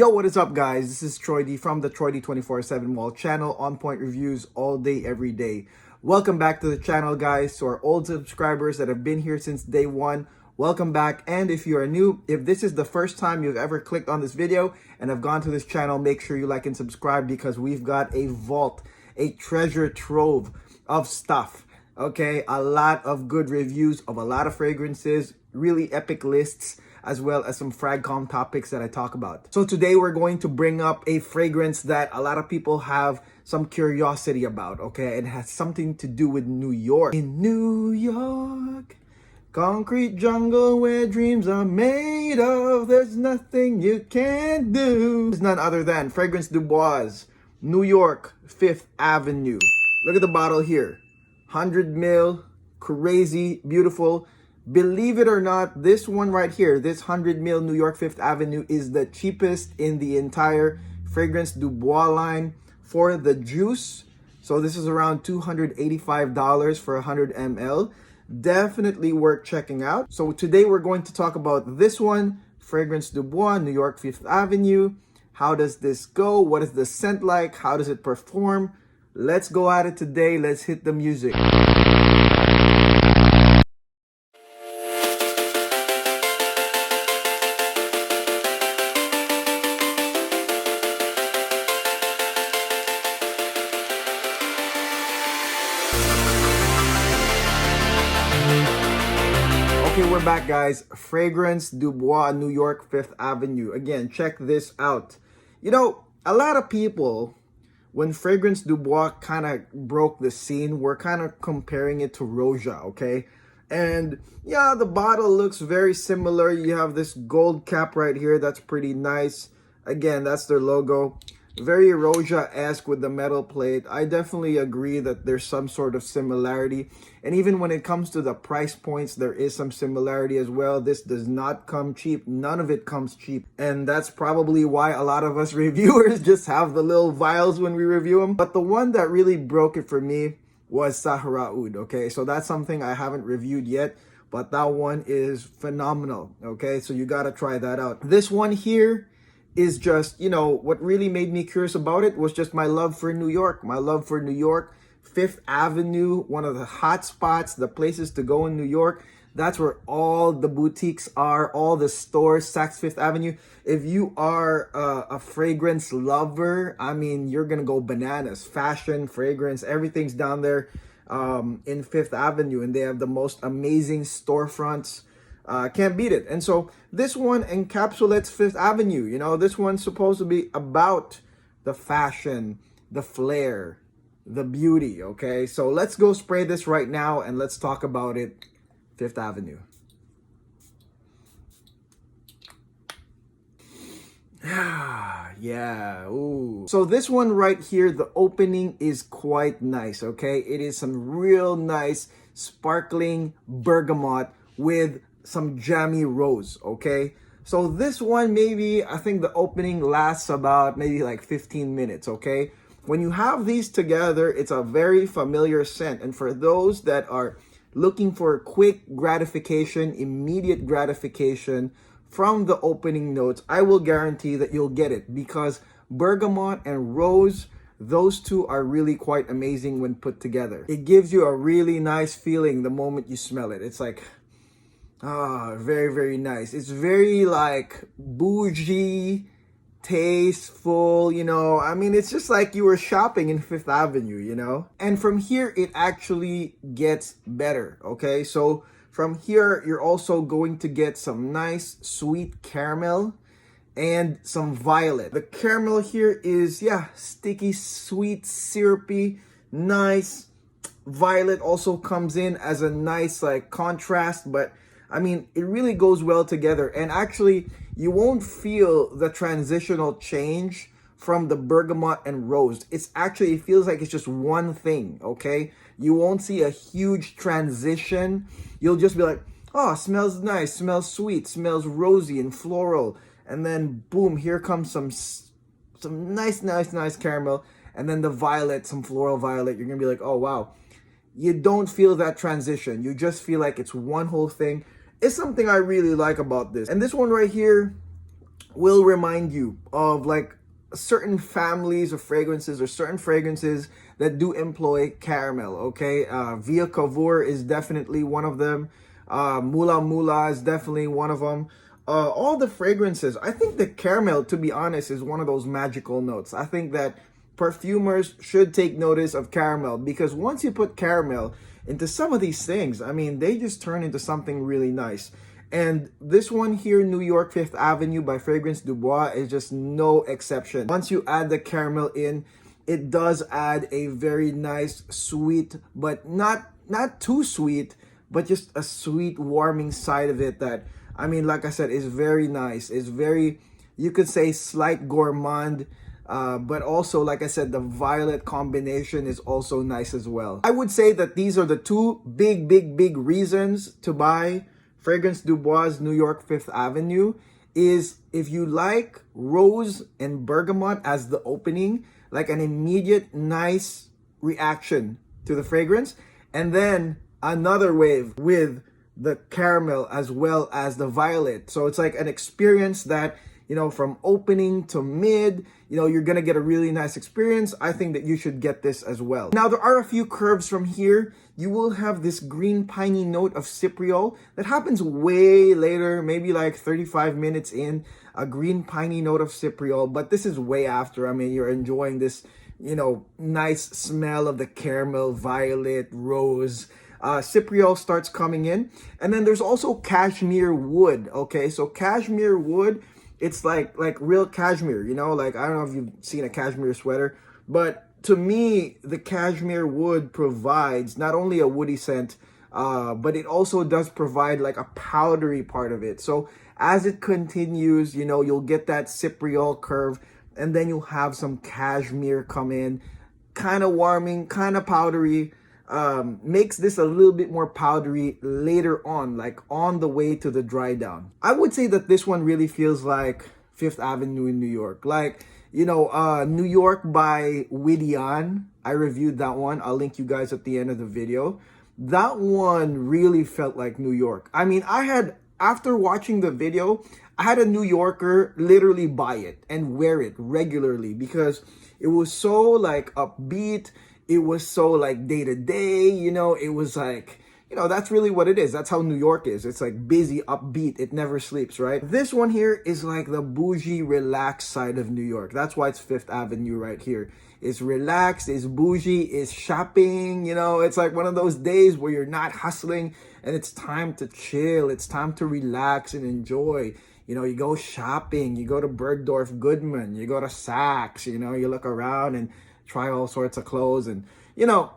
Yo, what is up, guys? This is Troy D from the Troy D 24/7 Wall channel, on point reviews all day, every day. Welcome back to the channel, guys. To our old subscribers that have been here since day one, welcome back. And if you are new, if this is the first time you've ever clicked on this video and have gone to this channel, make sure you like and subscribe because we've got a vault, a treasure trove of stuff. Okay, a lot of good reviews of a lot of fragrances, really epic lists, as well as some fragcom topics that I talk about. So today we're going to bring up a fragrance that a lot of people have some curiosity about, okay? It has something to do with New York. In New York, concrete jungle where dreams are made of, there's nothing you can't do. It's none other than Fragrance du Bois, New York, 5th Avenue. Look at the bottle here. 100 ml, crazy, beautiful. Believe it or not, this one right here, this 100 ml New York 5th Avenue is the cheapest in the entire Fragrance du Bois line for the juice. So this is around $285 for 100 ml. Definitely worth checking out. So today we're going to talk about this one, Fragrance du Bois, New York 5th Avenue. How does this go? What is the scent like? How does it perform? Let's go at it today. Let's hit the music. Okay, we're back, guys. Fragrance du Bois, New York 5th Avenue. Again, check this out. You know, a lot of people, when Fragrance du Bois kind of broke the scene, we're kind of comparing it to Roja, okay? And yeah, the bottle looks very similar. You have this gold cap right here. That's pretty nice. Again, that's their logo. Very Roja-esque with the metal plate. I definitely agree that there's some sort of similarity. And even when it comes to the price points, there is some similarity as well. This does not come cheap. None of it comes cheap. And that's probably why a lot of us reviewers just have the little vials when we review them. But the one that really broke it for me was Sahara Oud, okay? So that's something I haven't reviewed yet, but that one is phenomenal, okay? So you gotta try that out. This one here is just, you know, what really made me curious about it was just my love for New York. My love for New York, 5th Avenue, one of the hot spots, the places to go in New York. That's where all the boutiques are, all the stores, Saks Fifth Avenue. If you are a fragrance lover, I mean, you're going to go bananas. Fashion, fragrance, everything's down there in 5th Avenue. And they have the most amazing storefronts. Can't beat it. And so this one encapsulates 5th Avenue. You know, this one's supposed to be about the fashion, the flair, the beauty, okay? So let's go spray this right now and let's talk about it. 5th Avenue. Yeah, ooh. So this one right here, the opening is quite nice, okay? It is some real nice sparkling bergamot with some jammy rose, okay? So this one, maybe, I think the opening lasts about maybe like 15 minutes, okay? When you have these together, it's a very familiar scent. And for those that are looking for quick gratification, immediate gratification from the opening notes, I will guarantee that you'll get it because bergamot and rose, those two are really quite amazing when put together. It gives you a really nice feeling the moment you smell it. It's like, very, very nice. It's very like bougie, tasteful, you know. I mean, it's just like you were shopping in 5th Avenue, you know. And from here, it actually gets better, okay? So from here, you're also going to get some nice sweet caramel and some violet. The caramel here is, yeah, sticky, sweet, syrupy, nice. Violet also comes in as a nice like contrast, but I mean, it really goes well together. And actually, you won't feel the transitional change from the bergamot and rose. It's actually, it feels like it's just one thing, okay? You won't see a huge transition. You'll just be like, oh, smells nice, smells sweet, smells rosy and floral. And then boom, here comes some nice caramel. And then the violet, some floral violet. You're gonna be like, oh, wow. You don't feel that transition. You just feel like it's one whole thing. It's something I really like about this. And this one right here, will remind you of like certain families of fragrances or certain fragrances that do employ caramel. Okay, Via Cavour is definitely one of them. Mula Mula is definitely one of them. All the fragrances, I think the caramel, to be honest, is one of those magical notes. I think that perfumers should take notice of caramel, because once you put caramel into some of these things, I mean, they just turn into something really nice. And this one here, New York 5th Avenue by Fragrance Du Bois, is just no exception. Once you add the caramel in, it does add a very nice, sweet, but not too sweet, but just a sweet, warming side of it that, I mean, like I said, is very nice. It's very, you could say, slight gourmand, but also, like I said, the violet combination is also nice as well. I would say that these are the two big reasons to buy Fragrance Du Bois New York 5th Avenue. Is if you like rose and bergamot as the opening, like an immediate nice reaction to the fragrance, and then another wave with the caramel as well as the violet. So it's like an experience that, you know, from opening to mid, you know, you're gonna get a really nice experience. I think that you should get this as well. Now, there are a few curves from here. You will have this green piney note of cypriol that happens way later, maybe like 35 minutes in, a green piney note of cypriol, but this is way after. I mean, you're enjoying this, you know, nice smell of the caramel, violet, rose. Cypriol starts coming in, and then there's also cashmere wood. Okay, so cashmere wood, it's like real cashmere, you know, like I don't know if you've seen a cashmere sweater, but to me, the cashmere wood provides not only a woody scent, but it also does provide like a powdery part of it. So as it continues, you know, you'll get that cypriol curve, and then you'll have some cashmere come in, kind of warming, kind of powdery. Makes this a little bit more powdery later on, like on the way to the dry down. I would say that this one really feels like Fifth Avenue in New York. Like, you know, New York by Widian. I reviewed that one. I'll link you guys at the end of the video. That one really felt like New York. I mean, after watching the video, I had a New Yorker literally buy it and wear it regularly because it was so like upbeat. It was so like day to day, you know, it was like, you know, that's really what it is. That's how New York is. It's like busy, upbeat. It never sleeps, right? This one here is like the bougie, relaxed side of New York. That's why it's Fifth Avenue right here. It's relaxed, it's bougie, it's shopping, you know, it's like one of those days where you're not hustling and it's time to chill. It's time to relax and enjoy. You know, you go shopping, you go to Bergdorf Goodman, you go to Saks, you know, you look around and try all sorts of clothes. And, you know,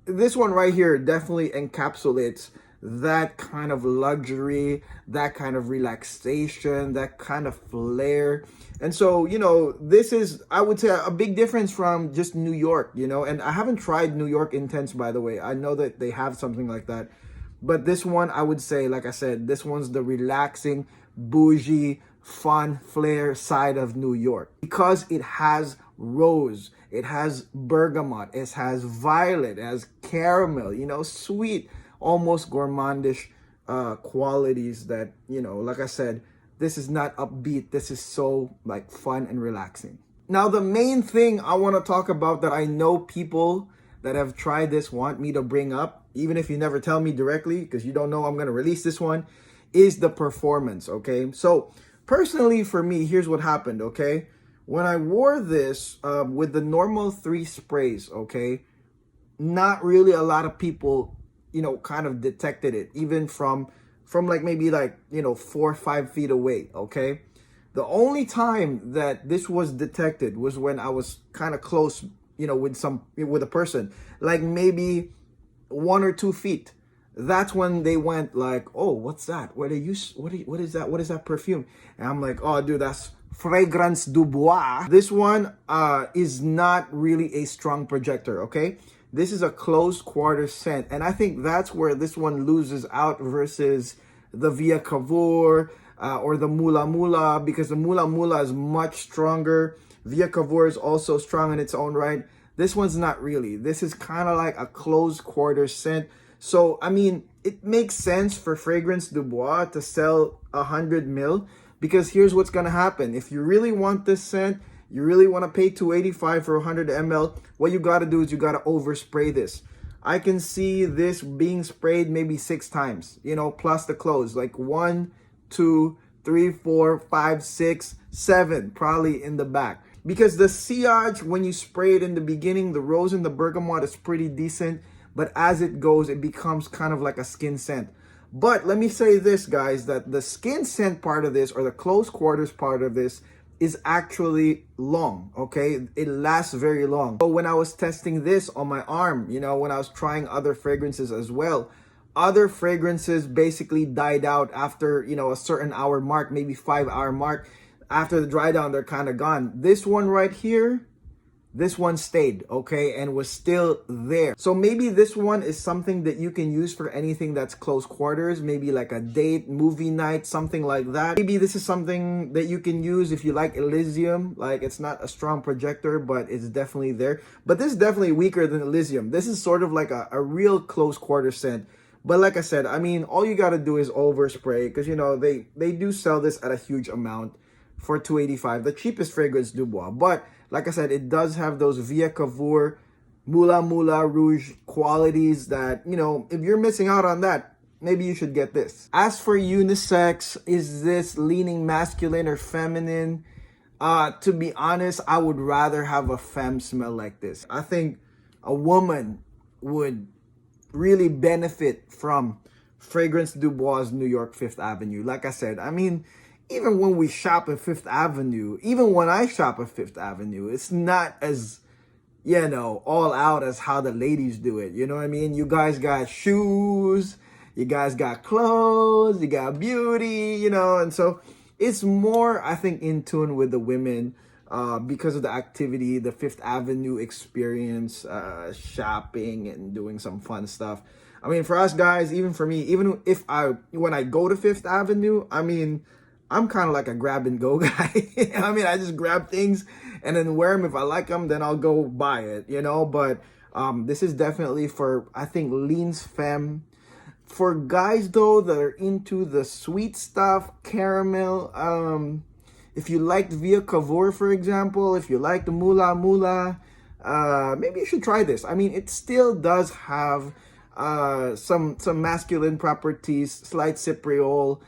this one right here definitely encapsulates that kind of luxury, that kind of relaxation, that kind of flair. And so, you know, this is, I would say, a big difference from just New York, you know, and I haven't tried New York Intense, by the way. I know that they have something like that. But this one, I would say, like I said, this one's the relaxing, bougie, fun, flair side of New York. Because it has rose, it has bergamot, it has violet, it has caramel, you know, sweet, almost gourmandish qualities that, you know, like I said, this is not upbeat. This is so like fun and relaxing. Now, the main thing I want to talk about that I know people that have tried this want me to bring up, even if you never tell me directly, because you don't know I'm going to release this one, is the performance, okay? So personally for me, here's what happened, okay? When I wore this with the normal 3 sprays, okay, not really a lot of people, you know, kind of detected it, even from like maybe like, you know, 4 or 5 feet away, okay? The only time that this was detected was when I was kind of close, you know, with a person, like maybe 1 or 2 feet. That's when they went like, oh, what's that? What is that? What is that perfume? And I'm like, oh, dude, that's Fragrance Du Bois. This one is not really a strong projector, okay? This is a close quarter scent. And I think that's where this one loses out versus the Via Cavour or the Mula Mula, because the Mula Mula is much stronger. Via Cavour is also strong in its own right. This one's not really. This is kind of like a close quarter scent. So, I mean, it makes sense for Fragrance Du Bois to sell 100 ml, Because here's what's gonna happen. If you really want this scent, you really want to pay $285 for 100 ml, what you gotta do is you gotta overspray this. I can see this being sprayed maybe 6 times, you know, plus the clothes, like 1, 2, 3, 4, 5, 6, 7, probably in the back. Because the sillage, when you spray it in the beginning, the rose and the bergamot is pretty decent, but as it goes, it becomes kind of like a skin scent. But let me say this, guys, that the skin scent part of this, or the close quarters part of this, is actually long, okay? It lasts very long. So when I was testing this on my arm, you know, when I was trying other fragrances as well, other fragrances basically died out after, you know, a certain hour mark, maybe 5-hour mark. After the dry down, they're kind of gone. This one right here, this one stayed, okay, and was still there. So maybe this one is something that you can use for anything that's close quarters, maybe like a date, movie night, something like that. Maybe this is something that you can use if you like Elysium. Like, it's not a strong projector, but it's definitely there. But this is definitely weaker than Elysium. This is sort of like a real close quarter scent. But like I said, I mean, all you gotta do is overspray, because, you know, they do sell this at a huge amount for $285, the cheapest fragrance du Bois. But like I said, it does have those Via Cavour, Moula Rouge qualities that, you know, if you're missing out on that, maybe you should get this. As for unisex, is this leaning masculine or feminine? To be honest, I would rather have a femme smell like this. I think a woman would really benefit from Fragrance du Bois New York 5th Avenue. Like I said, I mean, even when we shop at 5th Avenue, even when I shop at 5th Avenue, it's not as, you know, all out as how the ladies do it. You know what I mean? You guys got shoes, you guys got clothes, you got beauty, you know, and so it's more, I think, in tune with the women because of the activity, the 5th Avenue experience, shopping and doing some fun stuff. I mean, for us guys, even for me, even if when I go to 5th Avenue, I mean, I'm kind of like a grab and go guy. I mean, I just grab things and then wear them. If I like them, then I'll go buy it, you know. But this is definitely for, I think, leans femme. For guys, though, that are into the sweet stuff, caramel, if you liked Via Cavour, for example, if you like the Moula, maybe you should try this. I mean, it still does have some masculine properties, slight cypriol,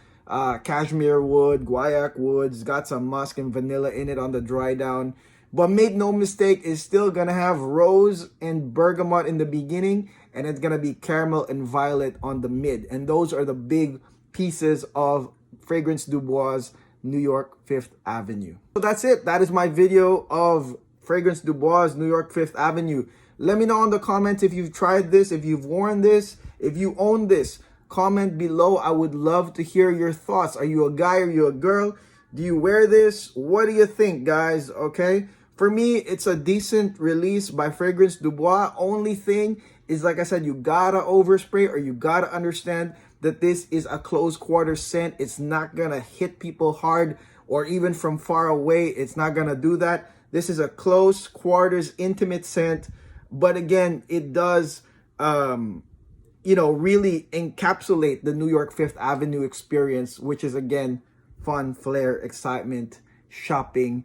cashmere wood, guaiac woods, got some musk and vanilla in it on the dry down. But make no mistake, it's still gonna have rose and bergamot in the beginning, and it's gonna be caramel and violet on the mid. And those are the big pieces of Fragrance du Bois New York 5th Avenue. So that's it. That is my video of Fragrance du Bois New York 5th Avenue. Let me know in the comments if you've tried this, if you've worn this, if you own this. Comment below. I would love to hear your thoughts. Are you a guy? Are you a girl? Do you wear this? What do you think, guys? Okay. For me, it's a decent release by Fragrance du Bois. Only thing is, like I said, you gotta overspray, or you gotta understand that this is a close quarter scent. It's not gonna hit people hard, or even from far away. It's not gonna do that. This is a close quarters intimate scent. But again, it does, you know, really encapsulate the New York 5th Avenue experience, which is, again, fun, flair, excitement, shopping.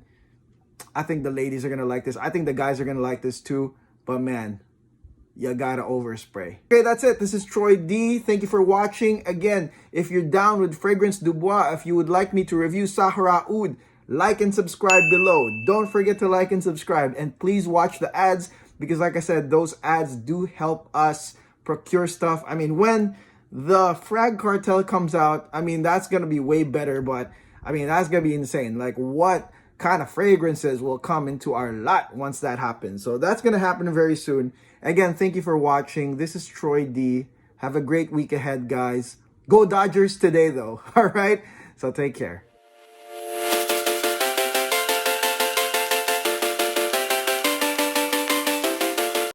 I think the ladies are going to like this. I think the guys are going to like this too. But man, you got to overspray. Okay, that's it. This is Troy D. Thank you for watching. Again, if you're down with Fragrance du Bois, if you would like me to review Sahara Oud, like and subscribe below. Don't forget to like and subscribe. And please watch the ads, because like I said, those ads do help us procure stuff. I mean, when the Frag Cartel comes out, I mean, that's gonna be way better. But I mean, that's gonna be insane. Like, what kind of fragrances will come into our lot once that happens? So that's gonna happen very soon. Again, thank you for watching. This is Troy D. Have a great week ahead, guys. Go Dodgers today, though. All right, so take care.